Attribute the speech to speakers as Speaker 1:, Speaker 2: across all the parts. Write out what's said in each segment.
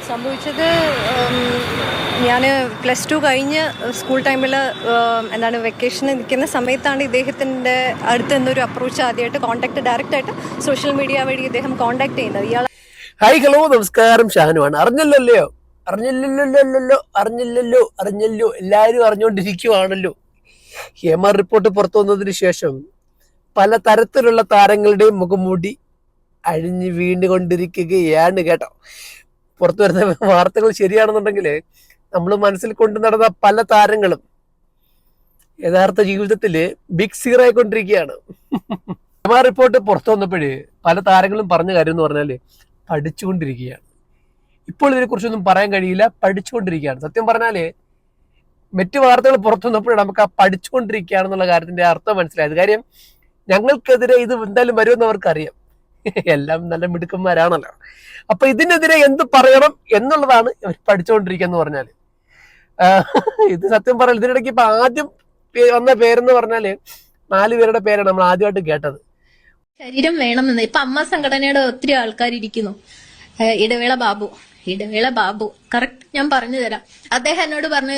Speaker 1: സംഭവിച്ചത് ഞാൻ +2 കഴിഞ്ഞ് സ്കൂൾ ടൈമിൽ എന്താണ് വെക്കേഷന് നിൽക്കുന്ന സമയത്താണ് ഇദ്ദേഹത്തിൻ്റെ അടുത്ത് നിന്നൊരു അപ്രോച്ച് ആദ്യമായിട്ട് കോൺടാക്ട് ഡയറക്റ്റായിട്ട് സോഷ്യൽ മീഡിയ വഴി ഇദ്ദേഹം കോൺടാക്ട് ചെയ്യുന്നത്. ഇയാൾ
Speaker 2: ഹായ് ഹലോ നമസ്കാരം, ഷാനുവാണ്. അറിഞ്ഞല്ലോ എല്ലാവരും അറിഞ്ഞുകൊണ്ടിരിക്കുവാണല്ലോ. ഹേമ റിപ്പോർട്ട് പുറത്തു വന്നതിന് ശേഷം പല തരത്തിലുള്ള താരങ്ങളുടെയും മുഖംമൂടി അഴിഞ്ഞ് വീണ്ടുകൊണ്ടിരിക്കുകയാണ് കേട്ടോ. പുറത്തു വരുന്ന വാർത്തകൾ ശരിയാണെന്നുണ്ടെങ്കിൽ നമ്മൾ മനസ്സിൽ കൊണ്ടു നടന്ന പല താരങ്ങളും യഥാർത്ഥ ജീവിതത്തിൽ ബിഗ് സീറോ ആയിക്കൊണ്ടിരിക്കുകയാണ്. ഹേമ റിപ്പോർട്ട് പുറത്തു വന്നപ്പോഴേ പല താരങ്ങളും പറഞ്ഞ കാര്യം എന്ന് പറഞ്ഞാൽ പഠിച്ചുകൊണ്ടിരിക്കുകയാണ്. ഇപ്പോൾ ഇതിനെക്കുറിച്ചൊന്നും പറയാൻ കഴിയില്ല, പഠിച്ചുകൊണ്ടിരിക്കുകയാണ്. സത്യം പറഞ്ഞാൽ മറ്റു വാർത്തകൾ പുറത്തു വന്നപ്പോഴാണ് നമുക്ക് ആ പഠിച്ചുകൊണ്ടിരിക്കുകയാണെന്നുള്ള കാര്യത്തിന്റെ അർത്ഥം മനസ്സിലായത്. കാര്യം ഞങ്ങൾക്കെതിരെ ഇത് എന്തായാലും വരുമെന്ന് അവർക്കറിയാം. എല്ലാം നല്ല മിടുക്കന്മാരാണല്ലോ. അപ്പൊ ഇതിനെതിരെ എന്ത് പറയണം എന്നുള്ളതാണ് ഇവർ പഠിച്ചുകൊണ്ടിരിക്കുക എന്ന് പറഞ്ഞാൽ. ഇത് സത്യം പറഞ്ഞാൽ ഇതിനിടയ്ക്ക് ഇപ്പൊ ആദ്യം വന്ന പേരെന്ന് പറഞ്ഞാല് 4 പേരുടെ പേരാണ് നമ്മൾ ആദ്യമായിട്ട് കേട്ടത്.
Speaker 3: ശരീരം വേണമെന്ന് ഇപ്പൊ അമ്മ സംഘടനയുടെ ഒത്തിരി ആൾക്കാർ ഇരിക്കുന്നു. ഇടവേള ബാബു കറക്റ്റ് ഞാൻ പറഞ്ഞു തരാം. അദ്ദേഹം എന്നോട് പറഞ്ഞ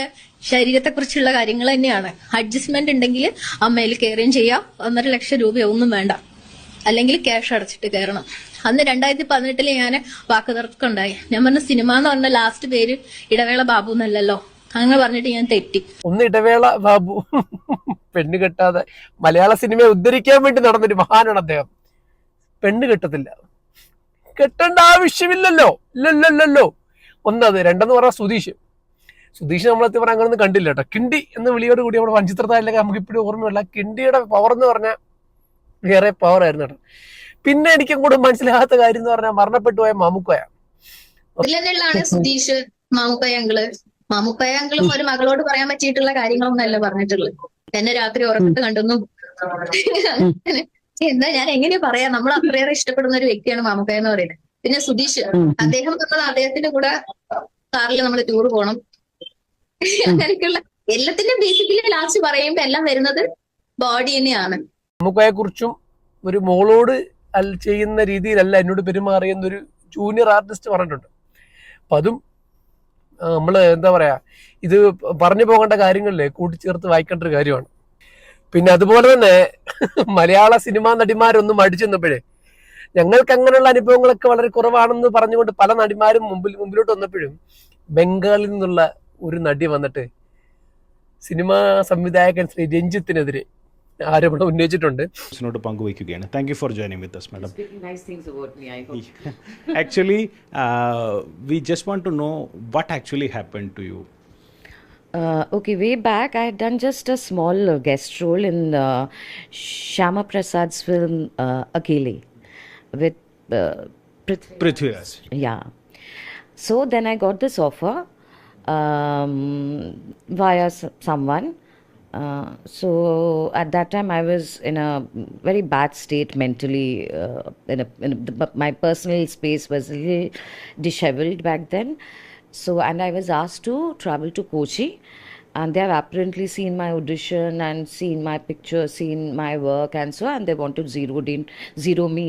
Speaker 3: ശരീരത്തെ കുറിച്ചുള്ള കാര്യങ്ങൾ തന്നെയാണ്. അഡ്ജസ്റ്റ്മെന്റ് ഉണ്ടെങ്കിൽ അമ്മയിൽ കയറുകയും ചെയ്യാം. 1.5 ലക്ഷം രൂപയൊന്നും വേണ്ട, അല്ലെങ്കിൽ ക്യാഷ് അടച്ചിട്ട് കയറണം. അന്ന് 2018 ഞാൻ വാക്കുതർക്കം ഉണ്ടായി. ഞാൻ പറഞ്ഞ സിനിമ എന്ന് പറഞ്ഞ ലാസ്റ്റ് പേര് ഇടവേള ബാബു എന്നല്ലല്ലോ, അങ്ങനെ പറഞ്ഞിട്ട് ഞാൻ തെറ്റി.
Speaker 2: ഒന്ന് ഇടവേള ബാബു പെണ്ണ് കെട്ടാതെ മലയാള സിനിമയെ ഉദ്ധരിക്കാൻ വേണ്ടി നടന്നൊരു മഹാനാണ് അദ്ദേഹം. പെണ്ണ് കെട്ടത്തില്ല, കെട്ടേണ്ട ആവശ്യമില്ലല്ലോ. ഇല്ലല്ലോ. ഒന്നത്. രണ്ടെന്ന് പറഞ്ഞാൽ സുധീഷ് നമ്മളെത്തി പറഞ്ഞാൽ അങ്ങനൊന്നും കണ്ടില്ല കേട്ടോ. കിണ്ടി എന്ന വിളിയോട് കൂടി നമ്മുടെ വഞ്ചിത്രത്താരിലൊക്കെ നമുക്ക് ഇപ്പോഴും ഓർമ്മയുള്ള കിണ്ടിയുടെ പവർ എന്ന് പറഞ്ഞാൽ വേറെ പവർ ആയിരുന്നു കേട്ടോ. പിന്നെ എനിക്ക് കൂടെ മനസ്സിലാകാത്ത കാര്യം എന്ന് പറഞ്ഞാൽ മരണപ്പെട്ടു പോയ മാമുക്കോയാണ്.
Speaker 3: സുധീഷ് മാമുക്കോയങ്ങളും ഒരു മകളോട് പറയാൻ പറ്റിയിട്ടുള്ള കാര്യങ്ങളൊന്നല്ല പറഞ്ഞിട്ടുള്ളത്. എന്നെ രാത്രി ഉറക്കത്ത് കണ്ടെന്നും എന്താ ഞാൻ എങ്ങനെ പറയാ, നമ്മൾ അത്രയേറെ ഇഷ്ടപ്പെടുന്ന ഒരു വ്യക്തിയാണ് മാമുക്കോയ എന്ന് പറയുന്നത്. പിന്നെ സുധീഷ് അദ്ദേഹം പറഞ്ഞത് അദ്ദേഹത്തിന്റെ കൂടെ കാറിൽ നമ്മൾ ടൂർ പോകണം, അങ്ങനെയൊക്കെയുള്ള എല്ലാത്തിന്റെ ബേസിക്കലി ലാസ്റ്റ് പറയുമ്പോ എല്ലാം വരുന്നത് ബോഡി തന്നെയാണ്.
Speaker 2: മാമുക്കോയെ കുറിച്ചും ഒരു മോളോട് ചെയ്യുന്ന രീതിയിലല്ല എന്നോട് പെരുമാറിയെന്നൊരു ജൂനിയർ ആർട്ടിസ്റ്റ് പറഞ്ഞിട്ടുണ്ട്. അപ്പൊ അതും നമ്മള് എന്താ പറയാ, ഇത് പറഞ്ഞു പോകേണ്ട കാര്യങ്ങളിലെ കൂട്ടിച്ചേർത്ത് വായിക്കേണ്ട ഒരു കാര്യമാണ്. പിന്നെ അതുപോലെ തന്നെ മലയാള സിനിമാ നടിമാരൊന്നും മടിച്ചെന്നപ്പോഴേ ഞങ്ങൾക്ക് അങ്ങനെയുള്ള അനുഭവങ്ങളൊക്കെ വളരെ കുറവാണെന്ന് പറഞ്ഞുകൊണ്ട് പല നടിമാരും മുമ്പിലോട്ട് വന്നപ്പോഴും ബംഗാളിൽ നിന്നുള്ള ഒരു നടി വന്നിട്ട് സിനിമാ സംവിധായകൻ ശ്രീ രഞ്ജിത്തിനെതിരെ ആരോപണം ഉന്നയിച്ചിട്ടുണ്ട്.
Speaker 4: പങ്കുവയ്ക്കുകയാണ്. Thank you for joining with us, madam.
Speaker 5: Nice things about me, I hope.
Speaker 4: Actually, we just want to know what actually happened to you.
Speaker 5: Okay, way back I had done just a small guest role in Shyama Prasad's film Akeli with
Speaker 4: Prithviraj.
Speaker 5: Yeah. So then I got this offer via someone. So at that time I was in a very bad state mentally. My personal space was a little disheveled back then. So, and I was asked to travel to Kochi, and they have apparently seen my audition and seen my picture, seen my work, and so, and they want to zero me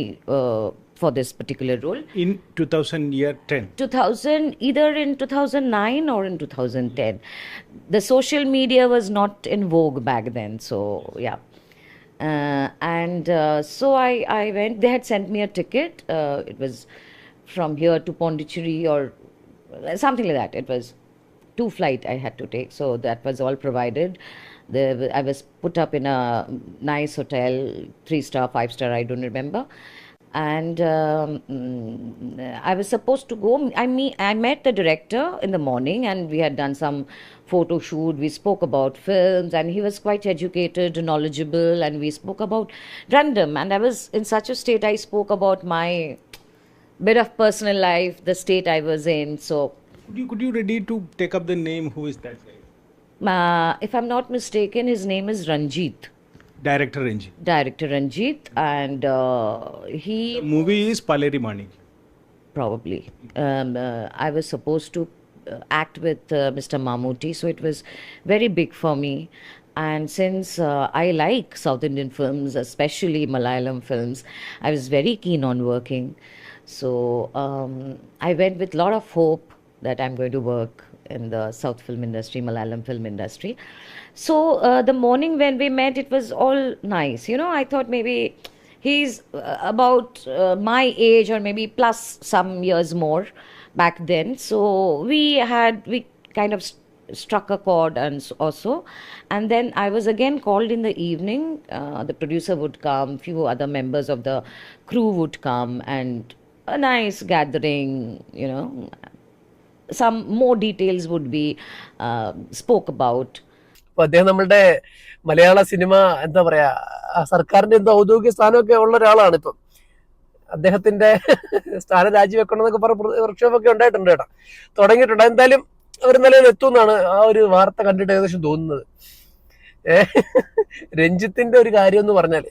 Speaker 5: for this particular role.
Speaker 4: In 2010?
Speaker 5: 2000, either in 2009 or in 2010. The social media was not in vogue back then, so yeah. So I went. They had sent me a ticket. It was from here to Pondicherry or something like that. It was 2 flights I had to take, so that was all provided. I was put up in a nice hotel, 3-star, 5-star, I don't remember. And I was supposed to go. I met the director in the morning, and we had done some photo shoot. We spoke about films, and he was quite educated, knowledgeable, and we spoke about random. And I was in such a state. I spoke about my bit of personal life, the state I was in. So
Speaker 4: Could you ready to take up the name? Who is that guy?
Speaker 5: if I'm not mistaken, his name is Ranjit.
Speaker 4: Director
Speaker 5: Ranjit, and he...
Speaker 4: The movie is Paleri Manik.
Speaker 5: Probably. I was supposed to act with Mr. Mammootty, so it was very big for me. And since I like South Indian films, especially Malayalam films, I was very keen on working. So I went with a lot of hope that I'm going to work in the South film industry, Malayalam film industry. So the morning when we met, it was all nice. You know, I thought maybe he's about my age or maybe plus some years more back then. So we kind of struck a chord also. And then I was again called in the evening. The producer would come, few other members of the crew would come, and a nice gathering, you know. Some more details would be spoke about.
Speaker 2: അപ്പൊ അദ്ദേഹം നമ്മളുടെ മലയാള cinema എന്താ പറയാ സർക്കാരിന്റെ എന്തോ ഔദ്യോഗിക സ്ഥാനമൊക്കെ ഉള്ള ഒരാളാണ് ഇപ്പം. അദ്ദേഹത്തിന്റെ സ്ഥാനം രാജിവെക്കണം എന്നൊക്കെ പറഞ്ഞ വർക്ക്ഷോപ്പൊക്കെ ഉണ്ടായിട്ടുണ്ട് കേട്ടോ, തുടങ്ങിയിട്ടുണ്ട്. എന്തായാലും അവർ നിലയിൽ എത്തുമെന്നാണ് ആ ഒരു വാർത്ത കണ്ടിട്ട് ഏകദേശം തോന്നുന്നത്. രഞ്ജിത്തിന്റെ ഒരു കാര്യം എന്ന് പറഞ്ഞാല്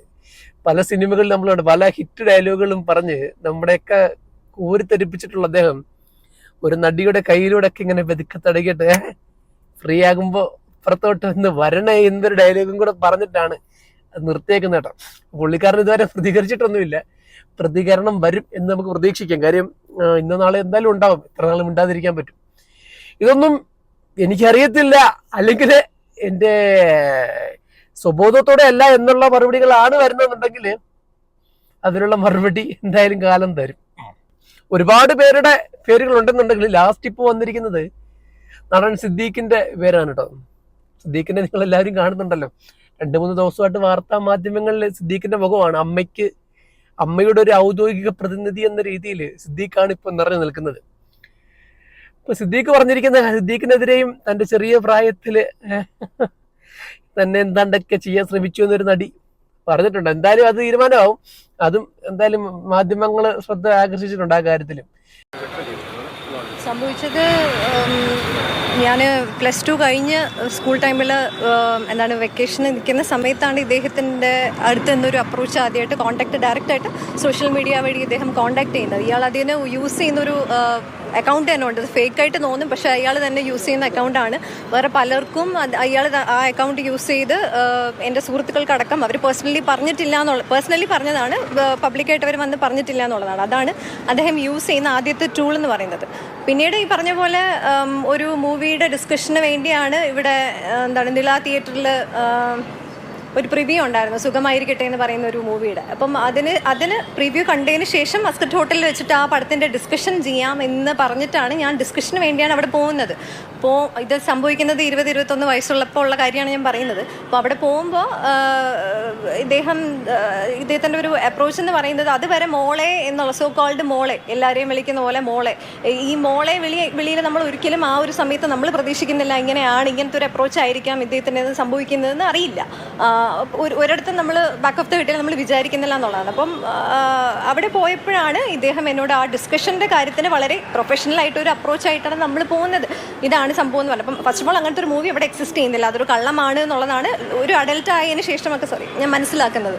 Speaker 2: പല സിനിമകളിൽ നമ്മളുണ്ട്, പല ഹിറ്റ് ഡയലോഗുകളും പറഞ്ഞ് നമ്മുടെയൊക്കെ ഊരിത്തെരിപ്പിച്ചിട്ടുള്ള അദ്ദേഹം ഒരു നടിയുടെ കയ്യിലൂടെ ഒക്കെ ഇങ്ങനെ വെതുക്കെ തടകിയിട്ട് ഫ്രീ ആകുമ്പോ പുറത്തോട്ട് വന്ന് വരണേ എന്നൊരു ഡയലോഗും കൂടെ പറഞ്ഞിട്ടാണ് അത് നിർത്തിയേക്കുന്ന കേട്ടോ. പുള്ളിക്കാരൻ ഇതുവരെ പ്രതികരിച്ചിട്ടൊന്നുമില്ല. പ്രതികരണം വരും എന്ന് നമുക്ക് പ്രതീക്ഷിക്കാം. കാര്യം ഇന്ന നാളെ എന്തായാലും ഉണ്ടാവും, എത്ര നാളും മിണ്ടാതിരിക്കാൻ പറ്റും. ഇതൊന്നും എനിക്കറിയത്തില്ല, അല്ലെങ്കിൽ എൻ്റെ സ്വബോധത്തോടെ അല്ല എന്നുള്ള മറുപടികളാണ് വരുന്നതെന്നുണ്ടെങ്കിൽ അതിനുള്ള മറുപടി എന്തായാലും കാലം തരും. ഒരുപാട് പേരുടെ പേരുകൾ ഉണ്ടെന്നുണ്ടെങ്കിൽ ലാസ്റ്റ് ഇപ്പോൾ വന്നിരിക്കുന്നത് നടൻ സിദ്ദീഖിന്റെ പേരാണ് കേട്ടോ. സിദ്ദീഖിനെ നിങ്ങൾ എല്ലാവരും കാണുന്നുണ്ടല്ലോ, 2-3 ദിവസമായിട്ട് വാർത്താ മാധ്യമങ്ങളിൽ സിദ്ദീഖിന്റെ മുഖമാണ്. അമ്മയുടെ ഒരു ഔദ്യോഗിക പ്രതിനിധി എന്ന രീതിയിൽ സിദ്ദീഖാണ് ഇപ്പൊ നിറഞ്ഞു നിൽക്കുന്നത്. ഇപ്പൊ സിദ്ദീഖിനെതിരെയും തന്റെ ചെറിയ പ്രായത്തില് തന്നെ എന്താണ്ടൊക്കെ ചെയ്യാൻ ശ്രമിച്ചു എന്നൊരു നടി പറഞ്ഞിട്ടുണ്ട്. എന്തായാലും അത് തീരുമാനമാവും. അതും എന്തായാലും മാധ്യമങ്ങള് ശ്രദ്ധ ആകർഷിച്ചിട്ടുണ്ട് ആ കാര്യത്തിലും.
Speaker 1: സംഭവിച്ചത്, ഞാൻ +2 കഴിഞ്ഞ് സ്കൂൾ ടൈമിൽ എന്താണ് വെക്കേഷന് നിൽക്കുന്ന സമയത്താണ് ഇദ്ദേഹത്തിൻ്റെ അടുത്ത് നിന്നൊരു അപ്രോച്ച് ആദ്യമായിട്ട് ഡയറക്റ്റായിട്ട് സോഷ്യൽ മീഡിയ വഴി ഇദ്ദേഹം കോൺടാക്ട് ചെയ്യുന്നത്. ഇയാൾ അതിന് യൂസ് ചെയ്യുന്നൊരു അക്കൗണ്ട് തന്നെ ഉണ്ട്. അത് ഫേക്കായിട്ട് തോന്നും, പക്ഷേ അയാൾ തന്നെ യൂസ് ചെയ്യുന്ന അക്കൗണ്ടാണ്. വേറെ പലർക്കും അയാൾ ആ അക്കൗണ്ട് യൂസ് ചെയ്ത് എൻ്റെ സുഹൃത്തുക്കൾക്കടക്കം അവർ പേഴ്സണലി പറഞ്ഞതാണ്, പബ്ലിക്കായിട്ട് അവർ വന്ന് പറഞ്ഞിട്ടില്ല എന്നുള്ളതാണ്. അതാണ് അദ്ദേഹം യൂസ് ചെയ്യുന്ന ആദ്യത്തെ ടൂൾ എന്ന് പറയുന്നത്. പിന്നീട് ഈ പറഞ്ഞ പോലെ ഒരു മൂവിയുടെ ഡിസ്കഷന് വേണ്ടിയാണ് ഇവിടെ നില തിയേറ്ററിൽ ഒരു പ്രിവ്യൂ ഉണ്ടായിരുന്നു, സുഖമായിരിക്കട്ടെ എന്ന് പറയുന്ന ഒരു മൂവിയുടെ. അപ്പം അതിന് പ്രിവ്യൂ കണ്ടതിന് ശേഷം മസ്കറ്റ് ഹോട്ടലിൽ വെച്ചിട്ട് ആ പടത്തിൻ്റെ ഡിസ്കഷൻ ചെയ്യാം എന്ന് പറഞ്ഞിട്ടാണ് ഞാൻ ഡിസ്കഷന് വേണ്ടിയാണ് അവിടെ പോകുന്നത്. അപ്പോൾ ഇത് സംഭവിക്കുന്നത് 20-21 വയസ്സുള്ളപ്പോൾ ഉള്ള കാര്യമാണ് ഞാൻ പറയുന്നത്. അപ്പോൾ അവിടെ പോകുമ്പോൾ ഇദ്ദേഹത്തിൻ്റെ ഒരു അപ്രോച്ച് എന്ന് പറയുന്നത് അതുവരെ മോളെ എന്നുള്ള സോ കോൾഡ് മോളെ, എല്ലാവരെയും വിളിക്കുന്ന പോലെ മോളെ, ഈ മോളെ വെളിയിൽ നമ്മൾ ഒരിക്കലും ആ ഒരു സമയത്ത് നമ്മൾ പ്രതീക്ഷിക്കുന്നില്ല ഇങ്ങനെയാണ്, ഇങ്ങനത്തെ ഒരു അപ്രോച്ച് ആയിരിക്കാം ഇദ്ദേഹത്തിന് സംഭവിക്കുന്നതെന്ന് അറിയില്ല. ഒരിടത്തും നമ്മൾ ബാക്ക് ഓഫ് ദ ഹെഡിൽ നമ്മൾ വിചാരിക്കുന്നില്ല എന്നുള്ളതാണ്. അപ്പം അവിടെ പോയപ്പോഴാണ് ഇദ്ദേഹം എന്നോട് ആ ഡിസ്കഷൻ്റെ കാര്യത്തിന് വളരെ പ്രൊഫഷണലായിട്ട് ഒരു അപ്രോച്ചായിട്ടാണ് നമ്മൾ പോകുന്നത്. ഇതാണ് സംഭവം എന്ന് പറഞ്ഞത്. അപ്പം ഫസ്റ്റ് ഓഫ് ഓൾ അങ്ങനത്തെ ഒരു മൂവി അവിടെ എക്സിസ്റ്റ് ചെയ്യുന്നില്ല, അതൊരു കള്ളമാണ് എന്നുള്ളതാണ് ഒരു അഡൽട്ട് ആയതിനു ശേഷമൊക്കെ ഞാൻ മനസ്സിലാക്കുന്നത്.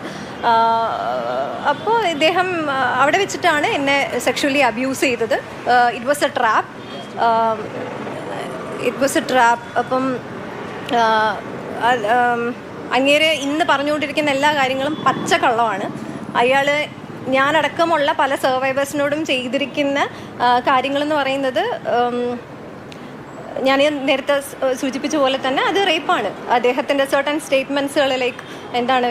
Speaker 1: അപ്പോൾ ഇദ്ദേഹം അവിടെ വെച്ചിട്ടാണ് എന്നെ സെക്ഷുവലി അബ്യൂസ് ചെയ്തത്. It was A trap. അപ്പം അങ്ങേര് ഇന്ന് പറഞ്ഞുകൊണ്ടിരിക്കുന്ന എല്ലാ കാര്യങ്ങളും പച്ചക്കള്ളമാണ്. അയാൾ ഞാനടക്കമുള്ള പല സർവൈവേഴ്സിനോടും ചെയ്തിരിക്കുന്ന കാര്യങ്ങളെന്ന് പറയുന്നത് ഞാൻ നേരത്തെ സൂചിപ്പിച്ച പോലെ തന്നെ അത് റേപ്പാണ്. അദ്ദേഹത്തിൻ്റെ സർട്ടൺ സ്റ്റേറ്റ്മെൻറ്റ്സുകൾ ലൈക്ക്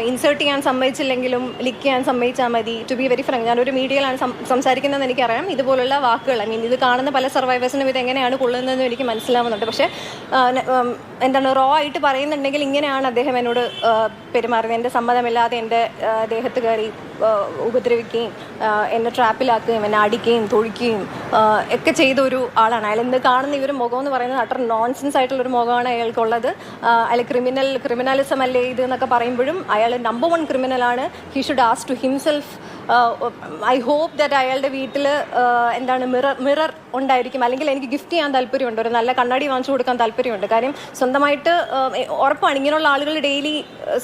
Speaker 1: ഇൻസേർട്ട് ചെയ്യാൻ സമ്മതിച്ചില്ലെങ്കിലും ലിക്ക് ചെയ്യാൻ സമ്മതിച്ചാൽ മതി. ടു ബി വെരി ഫ്രാങ്ക്, ഞാനൊരു മീഡിയയിലാണ് സംസാരിക്കുന്നതെന്ന് എനിക്കറിയാം. ഇതുപോലുള്ള വാക്കുകൾ ഇത് കാണുന്ന പല സർവൈവേഴ്സിനും ഇതെങ്ങനെയാണ് കൊള്ളുന്നതെന്നും എനിക്ക് മനസ്സിലാവുന്നുണ്ട്. പക്ഷേ റോ ആയിട്ട് പറയുന്നുണ്ടെങ്കിൽ ഇങ്ങനെയാണ് അദ്ദേഹം എന്നോട് പെരുമാറുന്നത്. എൻ്റെ സമ്മതമില്ലാതെ എൻ്റെ ദേഹത്ത് കയറി ഉപദ്രവിക്കുകയും എന്നെ ട്രാപ്പിലാക്കുകയും എന്നെ അടിക്കുകയും തൊഴിക്കുകയും ഒക്കെ ചെയ്ത ഒരു ആളാണ് അയാൾ. ഇന്ന് കാണുന്ന ഈ ഒരു മുഖം എന്ന് പറയുന്നത് അത്ര നോൺസെൻസ് ആയിട്ടുള്ളൊരു മുഖമാണ് അയാൾക്കുള്ളത്. അയാൾ ക്രിമിനലിസം അല്ലേ ഇത് എന്നൊക്കെ പറയുമ്പോഴും അയാൾ നമ്പർ 1 ക്രിമിനലാണ്. He should ask to himself. I hope that അയാളുടെ വീട്ടിൽ മിറർ ഉണ്ടായിരിക്കും, അല്ലെങ്കിൽ എനിക്ക് ഗിഫ്റ്റ് ചെയ്യാൻ താല്പര്യമുണ്ട്, ഒരു നല്ല കണ്ണാടി വാങ്ങിച്ചു കൊടുക്കാൻ താല്പര്യമുണ്ട്. കാര്യം സ്വന്തമായിട്ട് ഉറപ്പാണ് ഇങ്ങനെയുള്ള ആളുകൾ ഡെയിലി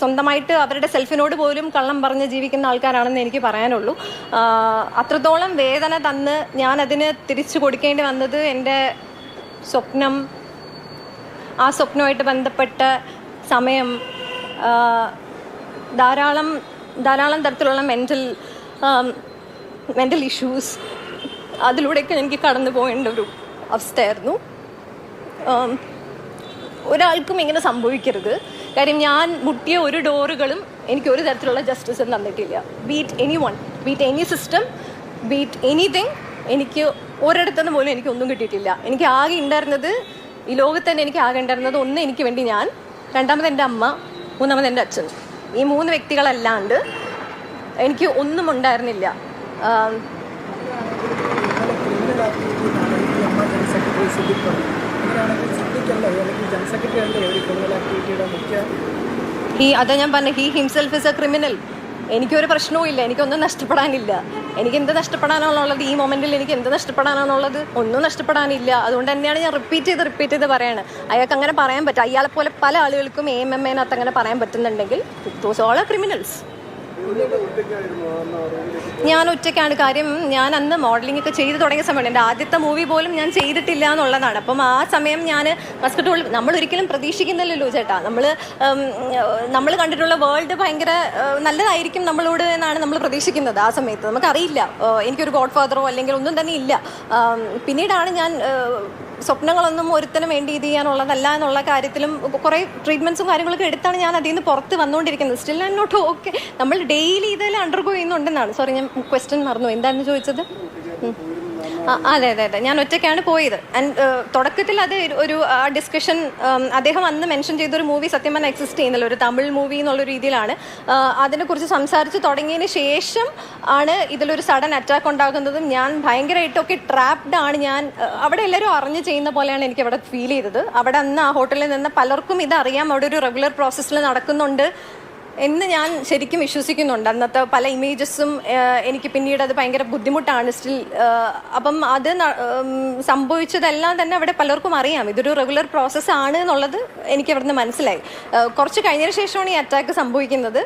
Speaker 1: സ്വന്തമായിട്ട് അവരുടെ സെൽഫിനോട് പോലും കള്ളം പറഞ്ഞ് ജീവിക്കുന്ന ആൾക്കാരാണെന്ന് എനിക്ക് പറയാനുള്ളൂ. അത്രത്തോളം വേദന തന്ന് ഞാൻ അതിന് തിരിച്ചു കൊടുക്കേണ്ടി വന്നത് എൻ്റെ സ്വപ്നം, ആ സ്വപ്നമായിട്ട് ബന്ധപ്പെട്ട സമയം, ധാരാളം തരത്തിലുള്ള മെൻ്റൽ ഇഷ്യൂസ്, അതിലൂടെയൊക്കെ എനിക്ക് കടന്നു പോകേണ്ട ഒരു അവസ്ഥയായിരുന്നു. ഒരാൾക്കും ഇങ്ങനെ സംഭവിക്കരുത്. കാര്യം ഞാൻ മുട്ടിയ ഒരു ഡോറുകളും എനിക്ക് ഒരു തരത്തിലുള്ള ജസ്റ്റിസും തന്നിട്ടില്ല. Beat any one, beat any system, beat anything. എനിക്ക് ഒരിടത്തുനിന്ന് പോലും എനിക്കൊന്നും കിട്ടിയിട്ടില്ല. എനിക്ക് ആകെ ഉണ്ടായിരുന്നത്, ഈ ലോകത്ത് തന്നെ എനിക്ക് ആകെ ഉണ്ടായിരുന്നത്, ഒന്ന് എനിക്ക് വേണ്ടി ഞാൻ, രണ്ടാമത് എൻ്റെ അമ്മ, മൂന്നാമത് എൻ്റെ അച്ഛൻ. ഈ 3 വ്യക്തികളല്ലാണ്ട് എനിക്ക് ഒന്നും ഉണ്ടായിരുന്നില്ല. അതാ ഞാൻ പറഞ്ഞ, he himself is A criminal. എനിക്കൊരു പ്രശ്നവും ഇല്ല, എനിക്കൊന്നും നഷ്ടപ്പെടാനില്ല. എനിക്ക് എന്ത് നഷ്ടപ്പെടാനാണുള്ളത് ഈ മൊമെന്റിൽ? എനിക്ക് എന്ത് നഷ്ടപ്പെടാനാണുള്ളത്? ഒന്നും നഷ്ടപ്പെടാനില്ല. അതുകൊണ്ട് തന്നെയാണ് ഞാൻ റിപ്പീറ്റ് ചെയ്ത് പറയാണ്, അയാൾക്ക് അങ്ങനെ പറയാൻ പറ്റും. അയാളെ പോലെ പല ആളുകൾക്കും AMMനകത്ത് അങ്ങനെ പറയാൻ പറ്റുന്നുണ്ടെങ്കിൽ ദോസ് ഓൾ ആർ ക്രിമിനൽസ്. ഞാൻ ഒറ്റയ്ക്കാണ്. കാര്യം ഞാൻ അന്ന് മോഡലിംഗ് ഒക്കെ ചെയ്ത് തുടങ്ങിയ സമയമാണ്. എൻ്റെ ആദ്യത്തെ മൂവി പോലും ഞാൻ ചെയ്തിട്ടില്ല എന്നുള്ളതാണ്. അപ്പം ആ സമയം ഞാൻ മസ്കറ്റ് നമ്മൾ ഒരിക്കലും പ്രതീക്ഷിക്കുന്നില്ലല്ലോ ചേട്ടാ. നമ്മൾ കണ്ടിട്ടുള്ള വേൾഡ് ഭയങ്കര നല്ലതായിരിക്കും നമ്മളോട് എന്നാണ് നമ്മൾ പ്രതീക്ഷിക്കുന്നത്. ആ സമയത്ത് നമുക്കറിയില്ല, എനിക്കൊരു ഗോഡ് ഫാദറോ അല്ലെങ്കിൽ ഒന്നും തന്നെ ഇല്ല. പിന്നീടാണ് ഞാൻ സ്വപ്നങ്ങളൊന്നും ഒരുത്തനും വേണ്ടി ഇത് ചെയ്യാനുള്ളതല്ല എന്നുള്ള കാര്യത്തിലും കുറേ ട്രീറ്റ്മെൻറ്റ്സും കാര്യങ്ങളൊക്കെ എടുത്താണ് ഞാൻ അതിൽ നിന്ന് പുറത്ത് വന്നുകൊണ്ടിരിക്കുന്നത്. Still I not okay. നമ്മൾ ഡെയിലി ഇതെല്ലാം അണ്ടർഗോ ചെയ്യുന്നുണ്ടെന്നാണ്. സോറി, ഞാൻ ക്വസ്റ്റ്യൻ മറന്നു. എന്തായിരുന്നു ചോദിച്ചത്? അതെ, ഞാൻ ഒറ്റയ്ക്കാണ് പോയത്. ആൻഡ് തുടക്കത്തിൽ അത് ഒരു ഡിസ്കഷൻ അദ്ദേഹം അന്ന് മെൻഷൻ ചെയ്തൊരു മൂവി സത്യം പറഞ്ഞാൽ എക്സിസ്റ്റ് ചെയ്യുന്നില്ല, ഒരു തമിഴ് മൂവി എന്നുള്ള രീതിയിലാണ്. അതിനെക്കുറിച്ച് സംസാരിച്ച് തുടങ്ങിയതിന് ശേഷം ആണ് ഇതിലൊരു സഡൻ അറ്റാക്ക് ഉണ്ടാകുന്നതും ഞാൻ ഭയങ്കരമായിട്ടൊക്കെ ട്രാപ്ഡ് ആണ്. ഞാൻ അവിടെ എല്ലാവരും അറിഞ്ഞ് ചെയ്യുന്ന പോലെയാണ് എനിക്ക് അവിടെ ഫീൽ ചെയ്തത്. അവിടെ അന്ന് ആ ഹോട്ടലിൽ നിന്ന് പലർക്കും ഇതറിയാം, അവിടെ ഒരു റെഗുലർ പ്രോസസ്സിൽ നടക്കുന്നുണ്ട് എന്ന് ഞാൻ ശരിക്കും വിശ്വസിക്കുന്നുണ്ട്. അന്നത്തെ പല ഇമേജസും എനിക്ക് പിന്നീട് അത് ഭയങ്കര ബുദ്ധിമുട്ടാണ് സ്റ്റിൽ. അപ്പം അത് സംഭവിച്ചതെല്ലാം തന്നെ അവിടെ പലർക്കും അറിയാം, ഇതൊരു റെഗുലർ പ്രോസസ്സാണ് എന്നുള്ളത് എനിക്ക് അവിടെ നിന്ന് മനസ്സിലായി. കുറച്ച് കഴിഞ്ഞതിന് ശേഷമാണ് ഈ അറ്റാക്ക് സംഭവിക്കുന്നത്.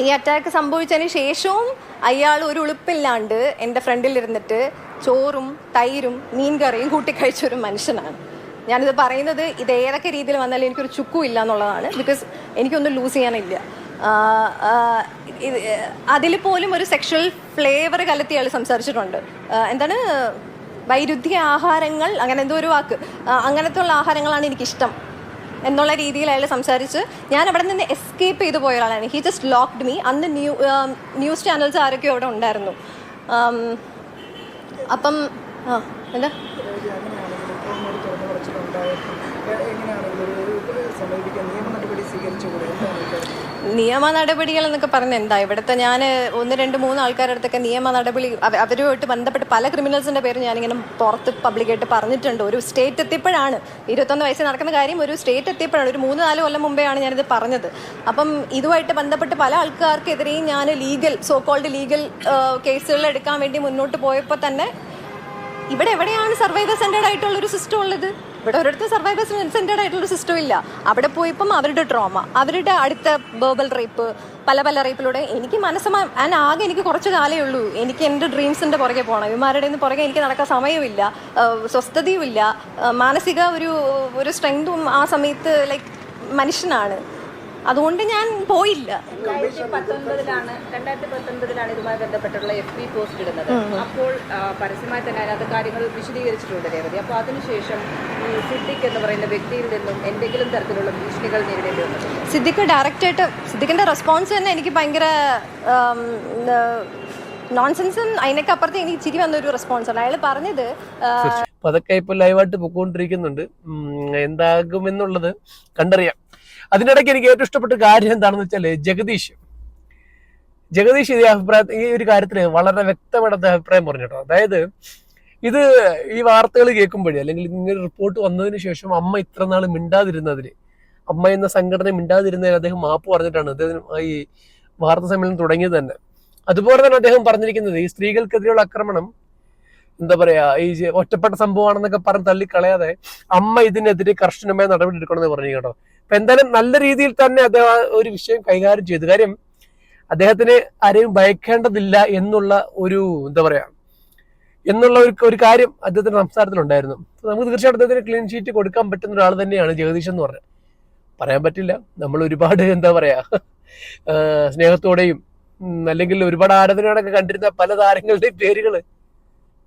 Speaker 1: ഈ അറ്റാക്ക് സംഭവിച്ചതിന് ശേഷവും അയാൾ ഒരു ഉളുപ്പില്ലാണ്ട് എൻ്റെ ഫ്രണ്ടിലിരുന്നിട്ട് ചോറും തൈരും മീൻ കറിയും കൂട്ടിക്കഴിച്ചൊരു മനുഷ്യനാണ്. ഞാനിത് പറയുന്നത് ഇത് ഏതൊക്കെ രീതിയിൽ വന്നാലും എനിക്കൊരു ചുക്കും ഇല്ല എന്നുള്ളതാണ്. ബിക്കോസ് എനിക്കൊന്നും ലൂസ് ചെയ്യാനില്ല. അതിൽ പോലും ഒരു സെക്ഷൽ ഫ്ലേവർ കലർത്തി അയാൾ സംസാരിച്ചിട്ടുണ്ട്. എന്താണ്, വൈരുദ്ധ്യ ആഹാരങ്ങൾ, അങ്ങനെ എന്തോ ഒരു വാക്ക്, അങ്ങനത്തെ ഉള്ള ആഹാരങ്ങളാണ് എനിക്കിഷ്ടം എന്നുള്ള രീതിയിൽ അയാൾ സംസാരിച്ച് ഞാൻ അവിടെ നിന്ന് എസ്കേപ്പ് ചെയ്തു പോയ ഒരാളാണ്. He just locked me. അന്ന് ന്യൂസ് ചാനൽസ് ആരൊക്കെയോ അവിടെ ഉണ്ടായിരുന്നു. അപ്പം എന്താ നിയമ നടപടികൾ എന്നൊക്കെ പറഞ്ഞ എന്താ? ഇവിടുത്തെ ഞാൻ 1, 2, 3 ആൾക്കാരുടെ അടുത്തൊക്കെ നിയമ നടപടി അവരുമായിട്ട് ബന്ധപ്പെട്ട് പല ക്രിമിനൽസിൻ്റെ പേര് ഞാനിങ്ങനെ പുറത്ത് പബ്ലിക്കായിട്ട് പറഞ്ഞിട്ടുണ്ട്. ഒരു സ്റ്റേറ്റ് എത്തിയപ്പോഴാണ്, 21 വയസ്സിൽ നടക്കുന്ന കാര്യം ഒരു സ്റ്റേറ്റ് എത്തിയപ്പോഴാണ്, ഒരു 3-4 കൊല്ലം മുമ്പെയാണ് ഞാനിത് പറഞ്ഞത്. അപ്പം ഇതുമായിട്ട് ബന്ധപ്പെട്ട് പല ആൾക്കാർക്കെതിരെയും ഞാൻ സോ കോൾഡ് ലീഗൽ കേസുകൾ എടുക്കാൻ വേണ്ടി മുന്നോട്ട് പോയപ്പോൾ തന്നെ ഇവിടെ എവിടെയാണ് സർവൈവർ സെൻറ്റേഡ് ആയിട്ടുള്ളൊരു സിസ്റ്റം ഉള്ളത്? ഇവിടെ ഒരിടത്ത് സർവൈവർ സെൻറ്റേഡ് ആയിട്ടുള്ളൊരു സിസ്റ്റം ഇല്ല. അവിടെ പോയപ്പം അവരുടെ ട്രോമ, അവരുടെ അടുത്ത വെർബൽ റേപ്പ്, പല റേപ്പിലൂടെ എനിക്ക് ആകെ എനിക്ക് കുറച്ച് കാലമേ ഉള്ളൂ. എനിക്ക് എൻ്റെ ഡ്രീംസിൻ്റെ പുറകെ പോകണം. ഇവന്മാരുടെ നിന്ന് പുറകെ എനിക്ക് നടക്കാൻ സമയമില്ല, സ്വസ്ഥതയുമില്ല, മാനസിക ഒരു സ്ട്രെങ്തും ആ സമയത്ത് ലൈക്ക് മനുഷ്യനാണ്. അതുകൊണ്ട് ഞാൻ പോയില്ല.
Speaker 6: 2019 ഇതുമായി ബന്ധപ്പെട്ടുള്ള FB പോസ്റ്റ് ഇടുന്നത്. അപ്പോൾ പരസ്യമായി തന്നെ അതിനകത്ത് കാര്യങ്ങൾ വിശദീകരിച്ചിട്ടുണ്ട് രേവതി. അപ്പോൾ അതിനുശേഷം സിദ്ദിഖ് എന്ന് പറയുന്ന വ്യക്തിയിൽ നിന്നും എന്തെങ്കിലും തരത്തിലുള്ള ഭീഷണികൾ നേരിടേണ്ടി വന്നിട്ടുണ്ട്?
Speaker 1: സിദ്ദിഖിന്റെ റെസ്പോൺസ് തന്നെ എനിക്ക് ഭയങ്കര നോൺസെൻസും അതിനൊക്കെ അപ്പുറത്ത് എനിക്ക് ചിരി വന്നൊരു റെസ്പോൺസാണ്. അയാൾ പറഞ്ഞത്
Speaker 2: അതൊക്കെ ഇപ്പൊ ലൈവായിട്ട് പൊക്കോണ്ടിരിക്കുന്നുണ്ട്. എന്താകുമെന്നുള്ളത് കണ്ടറിയാം. അതിനിടയ്ക്ക് എനിക്ക് ഏറ്റവും ഇഷ്ടപ്പെട്ട കാര്യം എന്താണെന്ന് വെച്ചാൽ ജഗദീഷ് ഈ ഒരു കാര്യത്തിൽ വളരെ വ്യക്തമായിട്ട് അഭിപ്രായം പറഞ്ഞു കേട്ടോ. അതായത് ഇത് ഈ വാർത്തകൾ കേൾക്കുമ്പോഴേ, അല്ലെങ്കിൽ ഇങ്ങനെ റിപ്പോർട്ട് വന്നതിന് ശേഷം അമ്മ ഇത്ര നാൾ മിണ്ടാതിരുന്നതിന്, അമ്മ എന്ന സംഘടന മിണ്ടാതിരുന്നതിന് അദ്ദേഹം മാപ്പ് പറഞ്ഞിട്ടാണ് അദ്ദേഹം ഈ വാർത്താ സമ്മേളനം തുടങ്ങിയത് തന്നെ. അതുപോലെ തന്നെ അദ്ദേഹം പറഞ്ഞിരിക്കുന്നത് ഈ സ്ത്രീകൾക്കെതിരെയുള്ള ആക്രമണം എന്താ പറയാ, ഈ ഒറ്റപ്പെട്ട സംഭവമാണെന്നൊക്കെ പറഞ്ഞ് തള്ളിക്കളയാതെ അമ്മ ഇതിനെതിരെ കർശനമായ നടപടി എടുക്കണമെന്ന് പറഞ്ഞു കേട്ടോ. അപ്പൊ എന്തായാലും നല്ല രീതിയിൽ തന്നെ അദ്ദേഹം ഒരു വിഷയം കൈകാര്യം ചെയ്തു. കാര്യം അദ്ദേഹത്തിന് ആരെയും ഭയക്കേണ്ടതില്ല എന്നുള്ള ഒരു എന്താ പറയാ ഒരു കാര്യം അദ്ദേഹത്തിന്റെ സംസാരത്തിലുണ്ടായിരുന്നു. നമുക്ക് തീർച്ചയായിട്ടും അദ്ദേഹത്തിന് ക്ലീൻ ഷീറ്റ് കൊടുക്കാൻ പറ്റുന്ന ഒരാൾ തന്നെയാണ് ജഗദീഷ് എന്ന് പറഞ്ഞത്. പറയാൻ പറ്റില്ല, നമ്മൾ ഒരുപാട് എന്താ പറയാ സ്നേഹത്തോടെയും അല്ലെങ്കിൽ ഒരുപാട് ആരാധനയോടൊക്കെ കണ്ടിരുന്ന പല താരങ്ങളുടെയും പേരുകൾ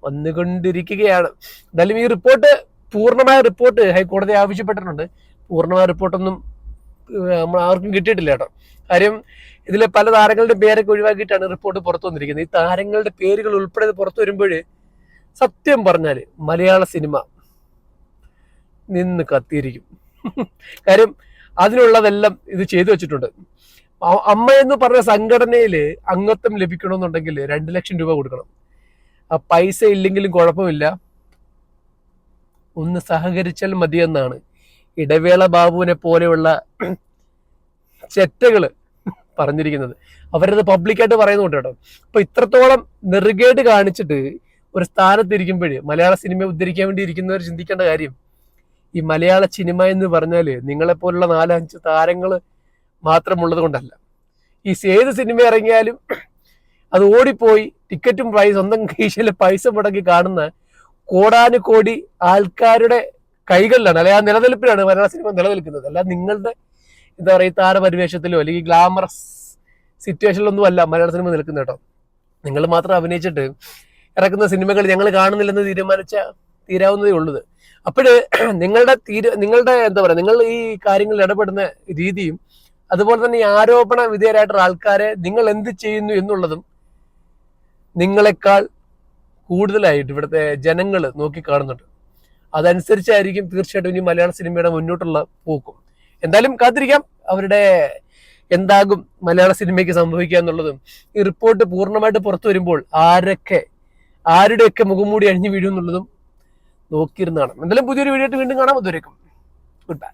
Speaker 2: വന്നുകൊണ്ടിരിക്കുകയാണ്. എന്തായാലും ഈ റിപ്പോർട്ട്, പൂർണ്ണമായ റിപ്പോർട്ട് ഹൈക്കോടതി ആവശ്യപ്പെട്ടിട്ടുണ്ട്. പൂർണ്ണമായ റിപ്പോർട്ടൊന്നും നമ്മൾ ആർക്കും കിട്ടിയിട്ടില്ല കേട്ടോ. കാര്യം ഇതിലെ പല താരങ്ങളുടെ പേരൊക്കെ ഒഴിവാക്കിയിട്ടാണ് റിപ്പോർട്ട് പുറത്തു വന്നിരിക്കുന്നത്. ഈ താരങ്ങളുടെ പേരുകൾ ഉൾപ്പെടെ പുറത്തു വരുമ്പോൾ സത്യം പറഞ്ഞാൽ മലയാള സിനിമ നിന്ന് കത്തിയിരിക്കും. കാര്യം അതിനുള്ളതെല്ലാം ഇത് ചെയ്തു വെച്ചിട്ടുണ്ട്. അമ്മ എന്ന് പറഞ്ഞ സംഘടനയിൽ അംഗത്വം ലഭിക്കണമെന്നുണ്ടെങ്കിൽ 2 ലക്ഷം രൂപ കൊടുക്കണം. ആ പൈസ ഇല്ലെങ്കിലും കുഴപ്പമില്ല, ഒന്ന് സഹകരിച്ചാൽ മതിയെന്നാണ് ഇടവേള ബാബുവിനെ പോലെയുള്ള ചെറ്റകള് പറഞ്ഞിരിക്കുന്നത്. അവരത് പബ്ലിക്കായിട്ട് പറയുന്നുണ്ട് കേട്ടോ. അപ്പൊ ഇത്രത്തോളം നെറുകേട് കാണിച്ചിട്ട് ഒരു സ്ഥാനത്തിരിക്കുമ്പോഴേ മലയാള സിനിമയെ ഉദ്ധരിക്കാൻ വേണ്ടി ഇരിക്കുന്നവർ ചിന്തിക്കേണ്ട കാര്യം, ഈ മലയാള സിനിമ എന്ന് പറഞ്ഞാല് നിങ്ങളെപ്പോലുള്ള 4-5 താരങ്ങൾ മാത്രമുള്ളത് കൊണ്ടല്ല. ഈ ഏത് സിനിമ ഇറങ്ങിയാലും അത് ഓടിപ്പോയി ടിക്കറ്റും സ്വന്തം കീശയിലെ പൈസ മുടക്കി കാണുന്ന കോടാനുകോടി ആൾക്കാരുടെ കൈകളിലാണ്, അല്ലെങ്കിൽ ആ നിലനിൽപ്പിലാണ് മലയാള സിനിമ നിലനിൽക്കുന്നത്. അല്ല നിങ്ങളുടെ എന്താ പറയുക താരപരിവേഷത്തിലോ അല്ലെങ്കിൽ ഗ്ലാമറസ് സിറ്റുവേഷനിലൊന്നും അല്ല മലയാള സിനിമ നിൽക്കുന്നത് കേട്ടോ. നിങ്ങൾ മാത്രം അഭിനയിച്ചിട്ട് ഇറക്കുന്ന സിനിമകൾ ഞങ്ങൾ കാണുന്നില്ലെന്ന് തീരാവുന്നതേ ഉള്ളത്. അപ്പോഴ് നിങ്ങളുടെ എന്താ പറയുക, നിങ്ങൾ ഈ കാര്യങ്ങളിൽ ഇടപെടുന്ന രീതിയും അതുപോലെ തന്നെ ഈ ആരോപണ വിധേയരായിട്ടുള്ള ആൾക്കാരെ നിങ്ങൾ എന്ത് ചെയ്യുന്നു എന്നുള്ളതും നിങ്ങളെക്കാൾ കൂടുതലായിട്ട് ഇവിടുത്തെ ജനങ്ങൾ നോക്കിക്കാണുന്നുണ്ട്. അതനുസരിച്ചായിരിക്കും തീർച്ചയായിട്ടും ഇനി മലയാള സിനിമയുടെ മുന്നോട്ടുള്ള പോക്കും. എന്തായാലും കാത്തിരിക്കാം അവരുടെ എന്താകും മലയാള സിനിമയ്ക്ക് സംഭവിക്കുക എന്നുള്ളതും. ഈ റിപ്പോർട്ട് പൂർണ്ണമായിട്ട് പുറത്തു വരുമ്പോൾ ആരുടെയൊക്കെ മുഖംമൂടി അഴിഞ്ഞു വീഴും എന്നുള്ളതും നോക്കിയിരുന്നാണ്. എന്തായാലും പുതിയൊരു വീഡിയോ ആയിട്ട് വീണ്ടും കാണാം. അതുവരേക്കും ഗുഡ് ബൈ.